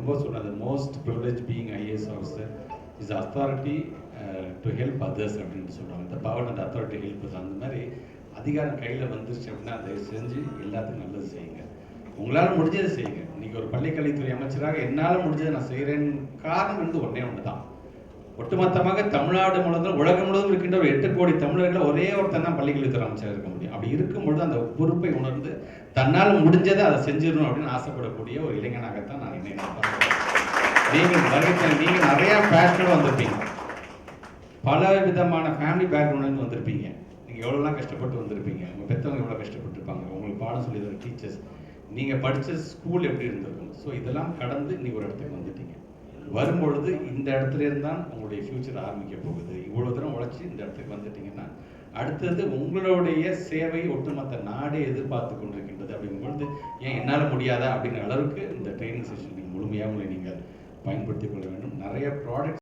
ரொம்ப சொன்னது most privilege being IAS officer is authority to help others அப்படின்னு சொல்லுவாங்க. இந்த பவர் அந்த அத்தாரிட்டி ஹெல்ப் அந்த மாதிரி அதிகாரம் கையில் வந்துருச்சு அப்படின்னா அதை செஞ்சு எல்லாத்துக்கும் நல்லது செய்யுங்க. உங்களால் முடிஞ்சதை செய்யுங்க. இன்றைக்கி ஒரு பள்ளிக்கல்வித்துறை அமைச்சராக என்னால் முடிஞ்சதை நான் செய்கிறேன்னு காரணம் வந்து ஒன்றே ஒன்று தான். ஒட்டுமொத்தமாக தமிழ்நாடு முழுவதும் உலகம் முழுவதும் இருக்கின்ற ஒரு 8 கோடி தமிழர்கள் ஒரே ஒருத்தன் தான் பள்ளிக்கல்வித்துறை அமைச்சராக இருக்க முடியும். அப்படி இருக்கும்பொழுது அந்த பொறுப்பை உணர்ந்து தன்னால் முடிஞ்சதை அதை செஞ்சிடணும் அப்படின்னு ஆசைப்படக்கூடிய ஒரு இளைஞனாகத்தான் நான் நீங்கள் நிறையா பேஷனோட வந்திருப்பீங்க. பல விதமான ஃபேமிலி பேக்ரவுண்ட்லேருந்து வந்திருப்பீங்க. நீங்கள் எவ்வளோலாம் கஷ்டப்பட்டு வந்திருப்பீங்க. உங்கள் பெற்றவங்க எவ்வளோ கஷ்டப்பட்டுருப்பாங்க. உங்களுக்கு பாடம் சொல்லி தர டீச்சர்ஸ், நீங்கள் படித்த ஸ்கூல் எப்படி இருந்திருக்கும். ஸோ இதெல்லாம் கடந்து நீங்கள் ஒரு இடத்துக்கு வந்துட்டீங்க. வரும்பொழுது இந்த இடத்துல இருந்தால் உங்களுடைய ஃப்யூச்சர் ஆரம்பிக்க போகுது. இவ்வளோ தூரம் உழைச்சி இந்த இடத்துக்கு வந்துட்டீங்கன்னா அடுத்தது உங்களுடைய சேவை ஒட்டுமொத்த நாடே எதிர்பார்த்து கொண்டிருக்கின்றது. அப்படிங்கும்பொழுது ஏன் என்னால் முடியாதா அப்படிங்கிற அளவுக்கு இந்த ட்ரைனிங் செஷன் நீங்கள் முழுமையாக உங்களை நீங்கள் பயன்படுத்திக் கொள்ள வேண்டும். நிறைய ப்ராடக்ட்ஸ்